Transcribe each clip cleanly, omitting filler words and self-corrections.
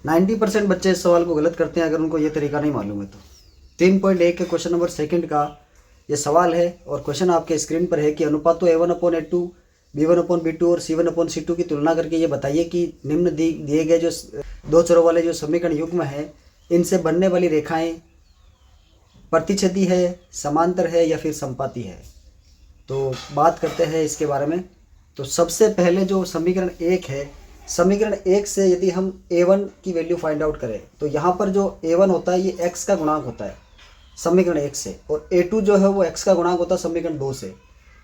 90% बच्चे इस सवाल को गलत करते हैं अगर उनको ये तरीका नहीं मालूम है तो। 3.1 के क्वेश्चन नंबर 2 का ये सवाल है और क्वेश्चन आपके स्क्रीन पर है कि अनुपातों A1/A2, B1/B2 और C1/C2 की तुलना करके ये बताइए कि निम्न दिए गए जो दो चरों वाले जो समीकरण युग्म है इनसे बनने वाली रेखाएं प्रतिच्छेदी है, समांतर है या फिर समपाती है। तो बात करते हैं इसके बारे में। तो सबसे पहले जो समीकरण 1 है, समीकरण 1 से यदि हम A1 की वैल्यू फाइंड आउट करें तो यहाँ पर जो A1 होता है ये x का गुणांक होता है समीकरण 1 से, और A2 जो है वो x का गुणांक होता है समीकरण 2 से,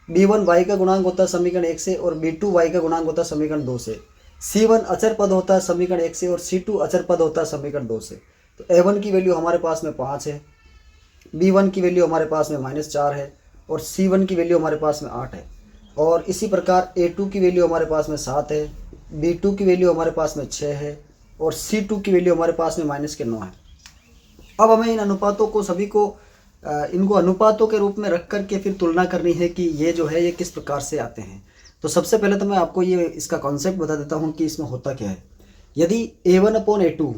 B1 y का गुणांक होता है समीकरण 1 से और B2 y का गुणांक होता है समीकरण 2 से, C1 अचर पद होता है समीकरण 1 से और C2 अचर पद होता है समीकरण 2 से। तो A1 की वैल्यू हमारे पास में 5 है, B1 की वैल्यू हमारे पास में -4 है और C1 की वैल्यू हमारे पास में 8 है। और इसी प्रकार A2 की वैल्यू हमारे पास में 7 है, B2 की वैल्यू हमारे पास में 6 है और C2 की वैल्यू हमारे पास में -9 है। अब हमें इन अनुपातों को सभी को इनको अनुपातों के रूप में रख कर के फिर तुलना करनी है कि ये जो है ये किस प्रकार से आते हैं। तो सबसे पहले तो मैं आपको ये इसका कॉन्सेप्ट बता देता हूँ कि इसमें होता क्या है। यदि A1/A2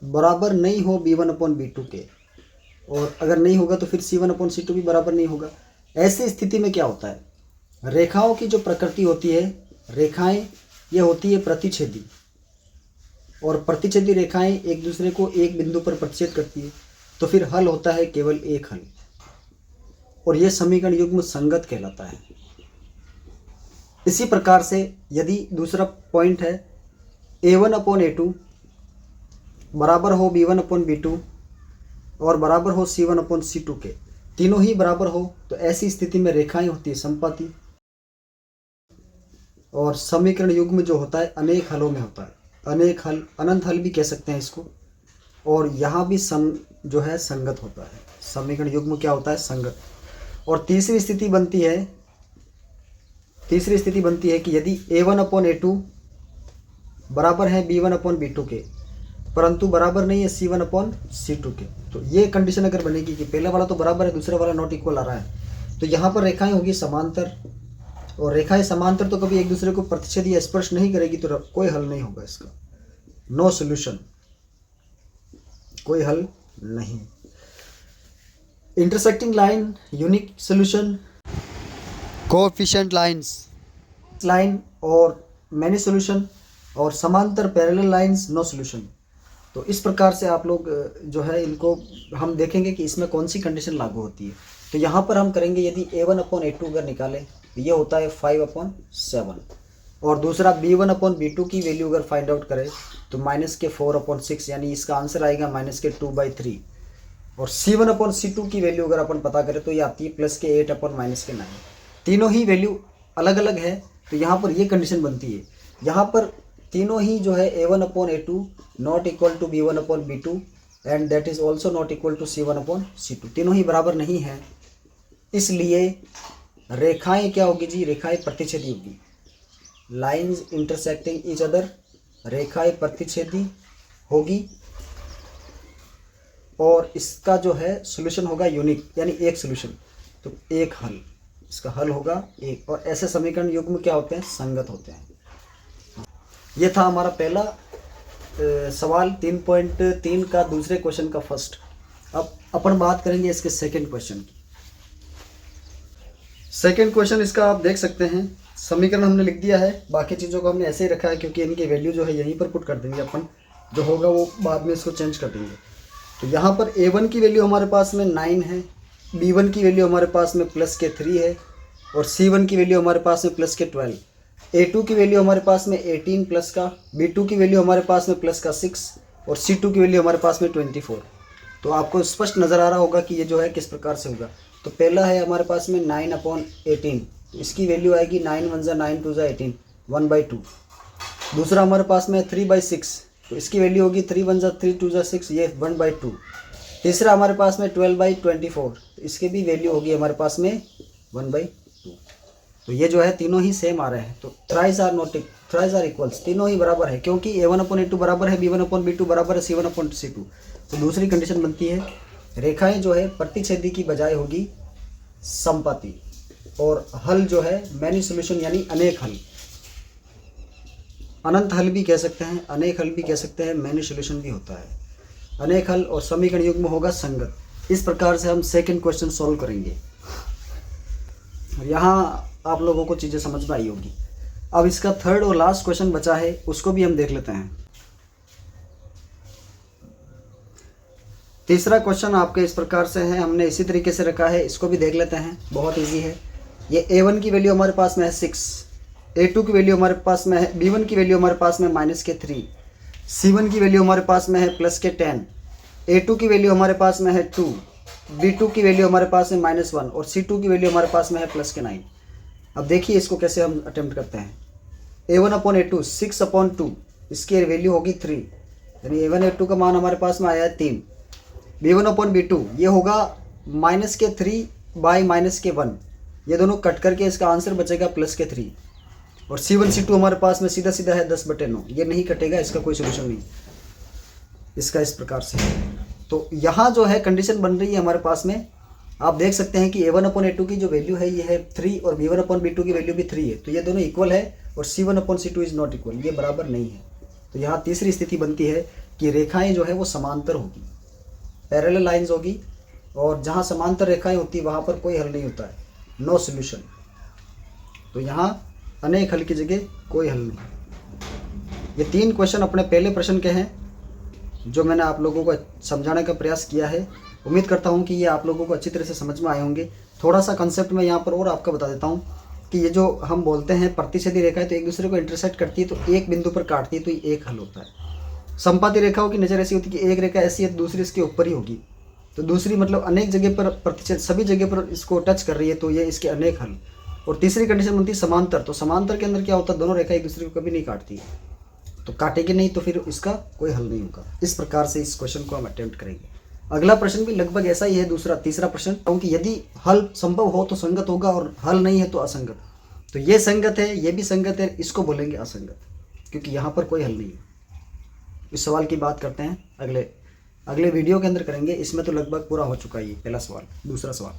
बराबर नहीं हो B1/B2 के, और अगर नहीं होगा तो फिर C1/C2 भी बराबर नहीं होगा। ऐसी स्थिति में क्या होता है, रेखाओं की जो प्रकृति होती है, रेखाएं ये होती है प्रतिच्छेदी, और प्रतिच्छेदी रेखाएं एक दूसरे को एक बिंदु पर प्रतिच्छेद करती है, तो फिर हल होता है केवल एक हल, और यह समीकरण युग्म संगत कहलाता है। इसी प्रकार से यदि दूसरा पॉइंट है A1/A2 बराबर हो B1/B2 और बराबर हो C1/C2 के, तीनों ही बराबर हो, तो ऐसी स्थिति में रेखाएं होती है समपाती, और समीकरण युग्म जो होता है अनेक हलों में होता है, अनेक हल, अनंत हल भी कह सकते हैं इसको। और यहाँ भी जो है संगत होता है, समीकरण युग्म क्या होता है, संगत। और तीसरी स्थिति बनती है कि यदि A1/A2 बराबर है B1/B2 के परंतु बराबर नहीं है C1/C2 के, तो ये कंडीशन अगर बनेगी कि पहला वाला तो बराबर है, दूसरा वाला नॉट इक्वल आ रहा है, तो यहाँ पर रेखाएं होगी समांतर, और रेखाएं समांतर तो कभी एक दूसरे को प्रतिच्छेद या स्पर्श नहीं करेगी, तो कोई हल नहीं होगा इसका, नो सोल्यूशन, कोई हल नहीं। Intersecting line unique solution, coefficient line और मैनी सोल्यूशन, और समांतर पैरेलल लाइंस नो सोल्यूशन। तो इस प्रकार से आप लोग जो है इनको हम देखेंगे कि इसमें कौन सी कंडीशन लागू होती है। तो यहाँ पर हम करेंगे, यदि A1/A2 अगर निकालें तो ये होता है 5/7, और दूसरा B1/B2 की वैल्यू अगर फाइंड आउट करें तो -4/6, यानी इसका आंसर आएगा -2/3, और C1/C2 की वैल्यू अगर अपन पता करें तो ये आती है +8/-9। तीनों ही वैल्यू अलग अलग है, तो यहाँ पर ये कंडीशन बनती है, यहाँ पर तीनों ही जो है A1/A2 not equal to B1/B2 and that is also not equal to C1/C2, तीनों ही बराबर नहीं है, इसलिए रेखाएं क्या होगी जी, रेखाएं प्रतिच्छेदी होगी, लाइंस इंटरसेक्टिंग ईच अदर, रेखाएं प्रतिच्छेदी होगी, और इसका जो है सॉल्यूशन होगा यूनिक, यानी एक सॉल्यूशन, तो एक हल, इसका हल होगा एक। और ऐसे समीकरण युग्म क्या होते हैं, संगत होते हैं। ये था हमारा पहला सवाल 3.3 का दूसरे क्वेश्चन का फर्स्ट। अब अपन बात करेंगे इसके सेकंड क्वेश्चन की। सेकंड क्वेश्चन इसका आप देख सकते हैं, समीकरण हमने लिख दिया है, बाकी चीज़ों को हमने ऐसे ही रखा है क्योंकि इनकी वैल्यू जो है यहीं पर पुट कर देंगे अपन, जो होगा वो बाद में इसको चेंज कर देंगे। तो यहाँ पर A1 की वैल्यू हमारे पास में 9 है, B1 की वैल्यू हमारे पास में +3 है, और C1 की वैल्यू हमारे पास में +12, A2 की वैल्यू हमारे पास में 18 प्लस का, B2 की वैल्यू हमारे पास में +6 और C2 की वैल्यू हमारे पास में 24। तो आपको स्पष्ट नज़र आ रहा होगा कि ये जो है किस प्रकार से होगा। तो पहला है हमारे पास में 9/18, तो इसकी वैल्यू आएगी 9 1 ज़ा 9 2 ज़ा 18, 1/2। दूसरा हमारे पास में 3/6, तो इसकी वैल्यू होगी 3 1 ज़ा 3 2 ज़ा 6, ये 1/2। तीसरा हमारे पास में 12/24, तो इसकी भी वैल्यू होगी हमारे पास में 1/2। तो ये जो है तीनों ही सेम आ रहे हैं, तो थ्राइस आर इक्वल्स, तीनों ही बराबर है, क्योंकि A1/A2 बराबर है B1/B2 बराबर है C1/C2। तो दूसरी कंडीशन बनती है, रेखाएं जो है प्रतिच्छेदी की बजाय होगी समपाती, और हल जो है मैनी सोल्यूशन यानी अनेक हल। अनंत हल भी कह सकते हैं, अनेक हल भी कह सकते हैं, मैनी सोल्यूशन भी होता है। अनेक हल और समीकरण युग्म होगा संगत। इस प्रकार से हम सेकंड क्वेश्चन सॉल्व करेंगे। यहाँ आप लोगों को चीज़ें समझ में आई होगी। अब इसका थर्ड और लास्ट क्वेश्चन बचा है, उसको भी हम देख लेते हैं। तीसरा क्वेश्चन आपके इस प्रकार से है, हमने इसी तरीके से रखा है, इसको भी देख लेते हैं। बहुत इजी है। ये A1 की वैल्यू हमारे पास में है 6, A2 की वैल्यू हमारे पास में है, B1 की वैल्यू हमारे पास में -3, C1 की वैल्यू हमारे पास में है +10, A2 की वैल्यू हमारे पास में है 2, B2 की वैल्यू हमारे पास में -1 और C2 की वैल्यू हमारे पास में है +9। अब देखिए इसको कैसे हम अटेम्प्ट करते हैं। A1/A2 6/2, इसकी वैल्यू होगी 3, यानी A1 A2 का मान हमारे पास में आया है 3। B1/B2 ये होगा -3 बाई -1, ये दोनों कट करके इसका आंसर बचेगा +3। और C1 C2 हमारे पास में सीधा सीधा है 10/9, ये नहीं कटेगा, इसका कोई सोल्यूशन नहीं, इसका इस प्रकार से। तो यहाँ जो है कंडीशन बन रही है हमारे पास में, आप देख सकते हैं कि A1/A2 की जो वैल्यू है ये है 3 और B1/B2 की वैल्यू भी 3 है, तो ये दोनों इक्वल है और C1/C2 इज नॉट इक्वल, ये बराबर नहीं है। तो यहाँ तीसरी स्थिति बनती है कि रेखाएं जो है वो समांतर होगी, पैरेलल लाइंस होगी, और जहाँ समांतर रेखाएं होती है वहाँ पर कोई हल नहीं होता है, नो सोल्यूशन। तो यहाँ अनेक हल की जगह कोई हल नहीं। ये 3 क्वेश्चन अपने पहले प्रश्न के हैं जो मैंने आप लोगों को समझाने का प्रयास किया है। उम्मीद करता हूँ कि ये आप लोगों को अच्छी तरह से समझ में आए होंगे। थोड़ा सा कंसेप्ट मैं यहाँ पर और आपको बता देता हूँ कि ये जो हम बोलते हैं प्रतिच्छेदी रेखाएं तो एक दूसरे को इंटरसेक्ट करती है, तो एक बिंदु पर काटती है, तो ये एक हल होता है। संपाती रेखाओं की नज़र ऐसी होती है कि एक रेखा ऐसी है तो दूसरी इसके ऊपर ही होगी, तो दूसरी मतलब अनेक जगह पर प्रतिच्छेद, सभी जगह पर इसको टच कर रही है, तो ये इसके अनेक हल। और तीसरी कंडीशन बनती है समांतर, तो समांतर के अंदर क्या होता है, दोनों रेखा एक दूसरे को कभी नहीं काटती, तो काटेगी नहीं, तो फिर इसका कोई हल नहीं होगा। इस प्रकार से इस क्वेश्चन को हम अटेम्प्ट करेंगे। अगला प्रश्न भी लगभग ऐसा ही है, तीसरा प्रश्न, क्योंकि यदि हल संभव हो तो संगत होगा और हल नहीं है तो असंगत। तो ये संगत है, ये भी संगत है, इसको बोलेंगे असंगत, क्योंकि यहाँ पर कोई हल नहीं है। इस सवाल की बात करते हैं अगले वीडियो के अंदर करेंगे। इसमें तो लगभग पूरा हो चुका है ये पहला सवाल। दूसरा सवाल,